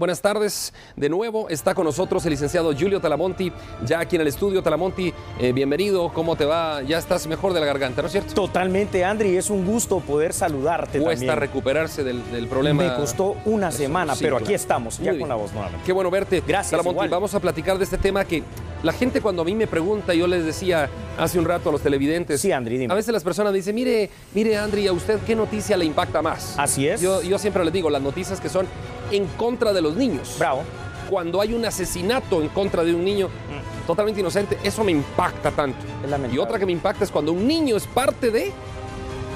Buenas tardes. De nuevo está con nosotros el licenciado Giulio Talamonti, ya aquí en el estudio. Talamonti, bienvenido. ¿Cómo te va? Ya estás mejor de la garganta, ¿no es cierto? Totalmente, Andri. Es un gusto poder saludarte. Cuesta recuperarse del problema. Me costó una semana, sí, pero claro, aquí estamos, ya con la voz nuevamente. Qué bueno verte. Gracias, Talamonti, igual. Vamos a platicar de este tema que la gente cuando a mí me pregunta, yo les decía hace un rato a los televidentes. Sí, Andri, dime. A veces las personas dicen, mire, Andri, ¿a usted qué noticia le impacta más? Así es. Yo siempre les digo, las noticias que son en contra de los niños. Bravo. Cuando hay un asesinato en contra de un niño totalmente inocente, eso me impacta tanto. Y otra que me impacta es cuando un niño es parte de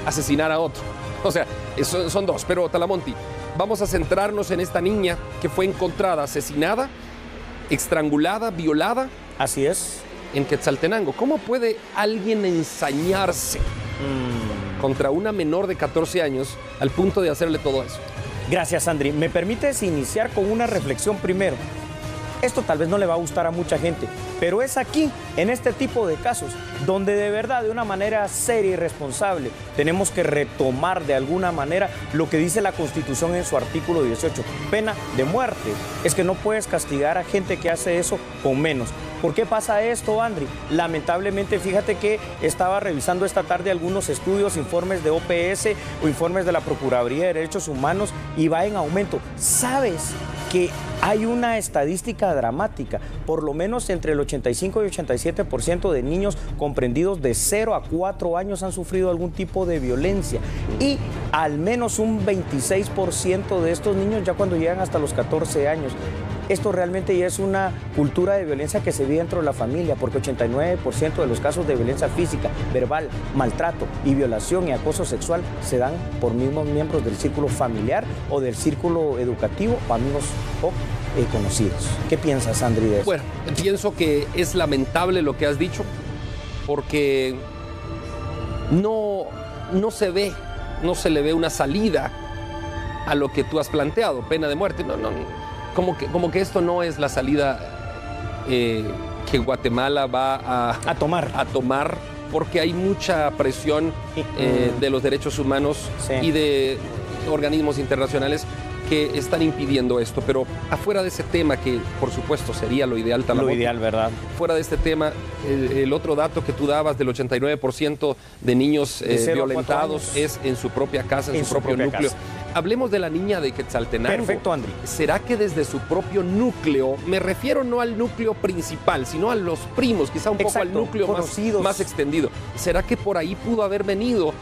asesinar a otro. O sea, son dos. Pero Talamonti, vamos a centrarnos en esta niña que fue encontrada asesinada, estrangulada, violada. Así es. En Quetzaltenango. ¿Cómo puede alguien ensañarse contra una menor de 14 años al punto de hacerle todo eso? Gracias, Andri. ¿Me permites iniciar con una reflexión primero? Esto tal vez no le va a gustar a mucha gente, pero es aquí, en este tipo de casos, donde de verdad, de una manera seria y responsable, tenemos que retomar de alguna manera lo que dice la Constitución en su artículo 18. Pena de muerte. Es que no puedes castigar a gente que hace eso con menos. ¿Por qué pasa esto, Andri? Lamentablemente, fíjate que estaba revisando esta tarde algunos estudios, informes de OPS o informes de la Procuraduría de Derechos Humanos y va en aumento. ¿Sabes que hay una estadística dramática? Por lo menos entre el 85 y 87% de niños comprendidos de 0 a 4 años han sufrido algún tipo de violencia y al menos un 26% de estos niños ya cuando llegan hasta los 14 años. Esto realmente ya es una cultura de violencia que se vive dentro de la familia, porque 89% de los casos de violencia física, verbal, maltrato y violación y acoso sexual se dan por mismos miembros del círculo familiar o del círculo educativo o amigos o conocidos. ¿Qué piensas, Andri, de eso? Bueno, pienso que es lamentable lo que has dicho, porque no se le ve una salida a lo que tú has planteado, pena de muerte. Como que esto no es la salida que Guatemala va a tomar, porque hay mucha presión de los derechos humanos y de organismos internacionales que están impidiendo esto. Pero afuera de ese tema, que por supuesto sería lo ideal, Talamonti, lo ideal, ¿verdad? Fuera de este tema, el otro dato que tú dabas del 89% de niños violentados es en su propia casa, en su propio núcleo. Casa. Hablemos de la niña de Quetzaltenango. Perfecto, Andri. ¿Será que desde su propio núcleo, me refiero no al núcleo principal, sino a los primos, quizá un poco al núcleo más extendido? ¿Será que por ahí pudo haber venido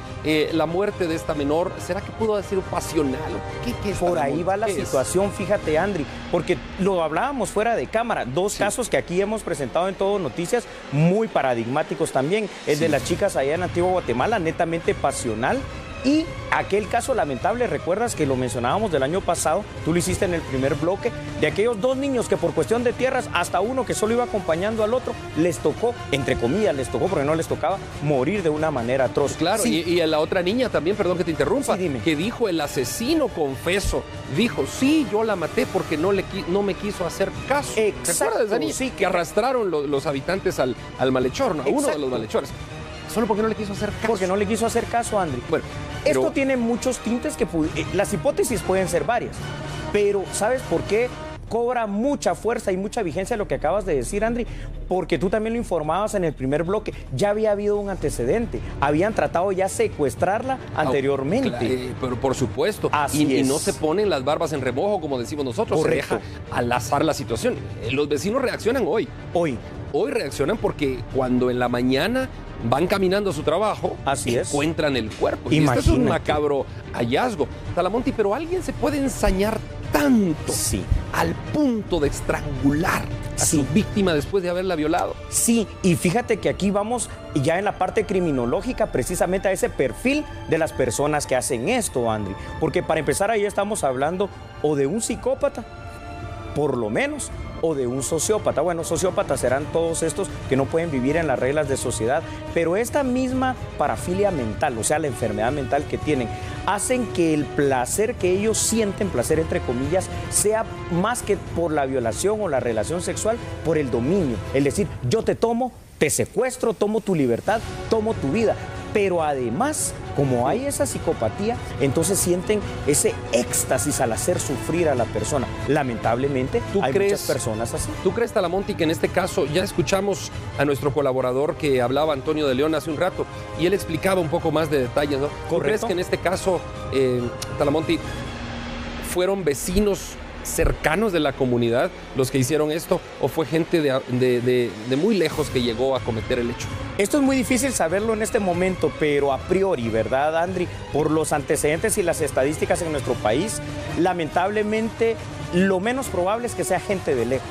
la muerte de esta menor? ¿Será que pudo haber sido pasional? ¿Qué es por ahí va la situación, fíjate, Andri, porque lo hablábamos fuera de cámara. Dos casos que aquí hemos presentado en Todo Noticias, muy paradigmáticos también. El de las chicas allá en Antigua Guatemala, netamente pasional. Y aquel caso lamentable, recuerdas que lo mencionábamos del año pasado, tú lo hiciste en el primer bloque, de aquellos dos niños que por cuestión de tierras, hasta uno que solo iba acompañando al otro, les tocó, entre comillas, les tocó porque no les tocaba, morir de una manera atroz. Claro, sí. y a la otra niña también, perdón que te interrumpa, sí, dime. Que dijo, el asesino confeso, dijo, sí, yo la maté porque no me quiso hacer caso. Exacto. ¿Te acuerdas de esa niña? Sí, que arrastraron los habitantes al malhechor, ¿no? A uno de los malhechores. Solo porque no le quiso hacer caso. Porque no le quiso hacer caso, Andri. Bueno, esto tiene muchos tintes que las hipótesis pueden ser varias, pero ¿sabes por qué cobra mucha fuerza y mucha vigencia lo que acabas de decir, Andri? Porque tú también lo informabas en el primer bloque, ya había habido un antecedente, habían tratado ya secuestrarla anteriormente. Pero por supuesto, y no se ponen las barbas en remojo, como decimos nosotros. Correcto. Se deja al azar la situación. Los vecinos reaccionan hoy. Hoy reaccionan porque cuando en la mañana van caminando a su trabajo, encuentran el cuerpo. Y este es un macabro hallazgo. Talamonti, pero alguien se puede ensañar tanto al punto de estrangular a su víctima después de haberla violado. Sí, y fíjate que aquí vamos ya en la parte criminológica precisamente a ese perfil de las personas que hacen esto, Andri. Porque para empezar ahí estamos hablando o de un psicópata, por lo menos, o de un sociópata. Bueno, sociópatas serán todos estos que no pueden vivir en las reglas de sociedad, pero esta misma parafilia mental, o sea, la enfermedad mental que tienen, hacen que el placer que ellos sienten, placer entre comillas, sea más que por la violación o la relación sexual, por el dominio. Es decir, yo te tomo, te secuestro, tomo tu libertad, tomo tu vida. Pero además como hay esa psicopatía, entonces sienten ese éxtasis al hacer sufrir a la persona. Lamentablemente, hay muchas personas así. ¿Tú crees, Talamonte, que en este caso, ya escuchamos a nuestro colaborador que hablaba, Antonio de León, hace un rato, y él explicaba un poco más de detalles, ¿no? ¿Tú crees que en este caso, Talamonte, fueron vecinos cercanos de la comunidad los que hicieron esto, o fue gente de muy lejos que llegó a cometer el hecho? Esto es muy difícil saberlo en este momento, pero a priori, ¿verdad, Andri? Por los antecedentes y las estadísticas en nuestro país, lamentablemente lo menos probable es que sea gente de lejos.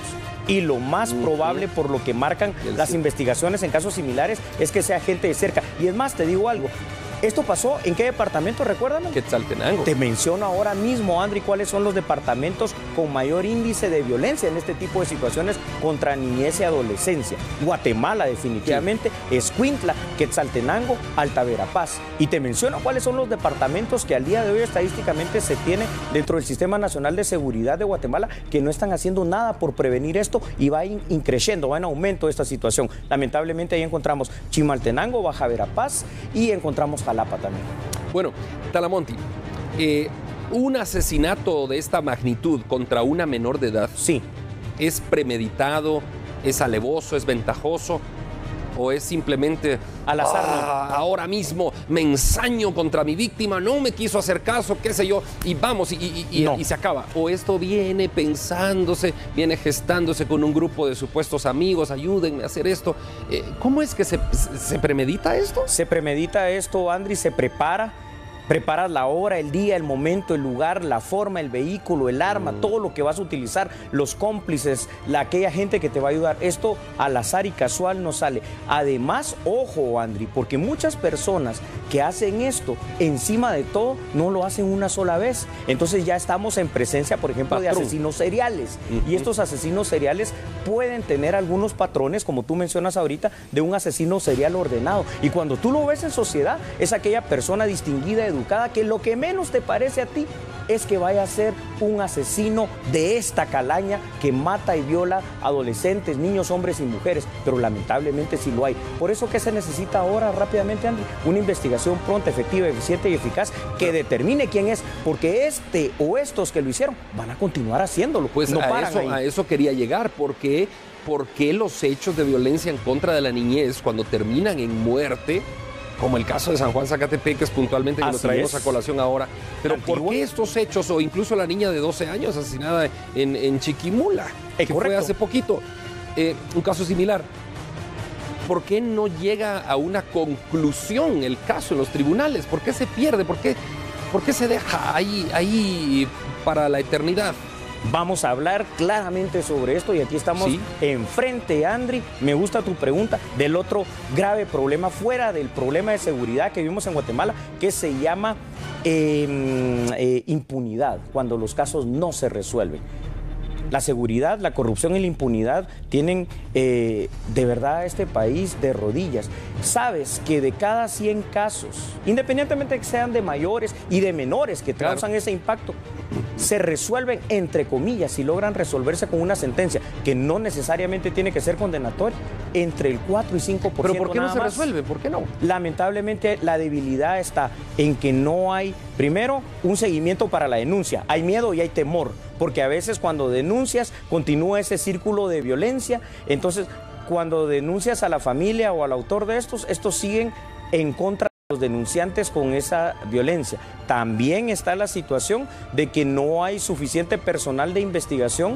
Y lo más probable, por lo que marcan las investigaciones en casos similares, es que sea gente de cerca. Y es más, te digo algo. ¿Esto pasó en qué departamento? Recuérdame. Quetzaltenango. Te menciono ahora mismo, Andri, cuáles son los departamentos con mayor índice de violencia en este tipo de situaciones contra niñez y adolescencia. Guatemala, definitivamente, Escuintla, Quetzaltenango, Alta Verapaz. Y te menciono cuáles son los departamentos que al día de hoy estadísticamente se tiene dentro del Sistema Nacional de Seguridad de Guatemala que no están haciendo nada por prevenir esto y va increciendo, va en aumento esta situación. Lamentablemente ahí encontramos Chimaltenango, Baja Verapaz y encontramos Jalapa también. Bueno, Talamonte, un asesinato de esta magnitud contra una menor de edad, sí, ¿es premeditado, es alevoso, es ventajoso o es simplemente al azar? Ahora mismo me ensaño contra mi víctima, no me quiso hacer caso, qué sé yo, y vamos, y se acaba? ¿O esto viene pensándose, viene gestándose con un grupo de supuestos amigos, ayúdenme a hacer esto? ¿Cómo es que se premedita esto? Se premedita esto, Andri, se prepara. Preparas la hora, el día, el momento, el lugar, la forma, el vehículo, el arma, todo lo que vas a utilizar, los cómplices, aquella gente que te va a ayudar. Esto al azar y casual no sale. Además, ojo, Andri, porque muchas personas que hacen esto, encima de todo, no lo hacen una sola vez. Entonces ya estamos en presencia, por ejemplo, de asesinos seriales. Y estos asesinos seriales pueden tener algunos patrones, como tú mencionas ahorita, de un asesino serial ordenado. Y cuando tú lo ves en sociedad, es aquella persona distinguida, educada, que lo que menos te parece a ti es que vaya a ser un asesino de esta calaña que mata y viola adolescentes, niños, hombres y mujeres, pero lamentablemente sí lo hay. Por eso, ¿qué se necesita ahora rápidamente, Andy? Una investigación pronta, efectiva, eficiente y eficaz que determine quién es, porque este o estos que lo hicieron van a continuar haciéndolo. Pues no a eso quería llegar, porque ¿por qué los hechos de violencia en contra de la niñez, cuando terminan en muerte, como el caso de San Juan Zacatepeques puntualmente, que lo traemos a colación ahora, pero ¿por qué estos hechos, o incluso la niña de 12 años asesinada en Chiquimula, que fue hace poquito, un caso similar? ¿Por qué no llega a una conclusión el caso en los tribunales? ¿Por qué se pierde? ¿Por qué se deja ahí para la eternidad? Vamos a hablar claramente sobre esto y aquí estamos enfrente, Andri. Me gusta tu pregunta del otro grave problema fuera del problema de seguridad que vivimos en Guatemala, que se llama impunidad, cuando los casos no se resuelven. La seguridad, la corrupción y la impunidad tienen de verdad a este país de rodillas. Sabes que de cada 100 casos, independientemente de que sean de mayores y de menores que causan ese impacto, se resuelven, entre comillas, y logran resolverse con una sentencia que no necesariamente tiene que ser condenatoria, entre el 4 y 5%. ¿Pero por qué no se resuelve? ¿Por qué no? Lamentablemente la debilidad está en que no hay, primero, un seguimiento para la denuncia. Hay miedo y hay temor, porque a veces cuando denuncias continúa ese círculo de violencia. Entonces, cuando denuncias a la familia o al autor de estos siguen en contra de los denunciantes con esa violencia. También está la situación de que no hay suficiente personal de investigación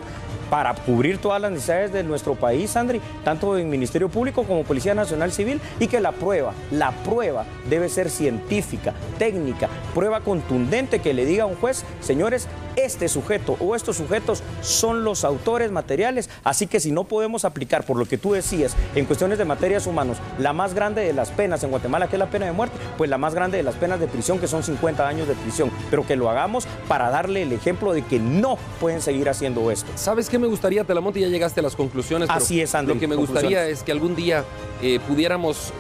para cubrir todas las necesidades de nuestro país, Andri, tanto en Ministerio Público como Policía Nacional Civil, y que la prueba debe ser científica, técnica, prueba contundente que le diga a un juez, señores, este sujeto o estos sujetos son los autores materiales, así que si no podemos aplicar, por lo que tú decías, en cuestiones de materias humanos, la más grande de las penas en Guatemala, que es la pena de muerte, pues la más grande de las penas de prisión, que son 50 años de prisión, pero que lo hagamos para darle el ejemplo de que no pueden seguir haciendo esto. ¿Sabes qué me gustaría, Talamonte? Ya llegaste a las conclusiones. Así es, Andri. Lo que me gustaría es que algún día pudiéramos,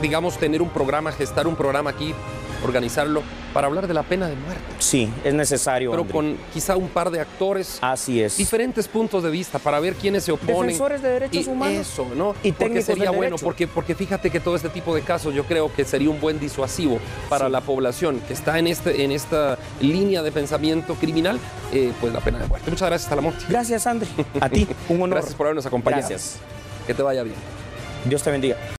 digamos, tener un programa, gestar un programa aquí, organizarlo, para hablar de la pena de muerte. Sí, es necesario, Pero André. con quizá un par de actores. Así es. Diferentes puntos de vista para ver quiénes se oponen. Defensores de derechos humanos. Eso, ¿no? Y porque técnicos sería del bueno, derecho. porque fíjate que todo este tipo de casos yo creo que sería un buen disuasivo para la población que está en esta línea de pensamiento criminal, pues la pena de muerte. Muchas gracias, Talamonte. Gracias, André. A ti, un honor. Gracias por habernos acompañado. Gracias. Que te vaya bien. Dios te bendiga.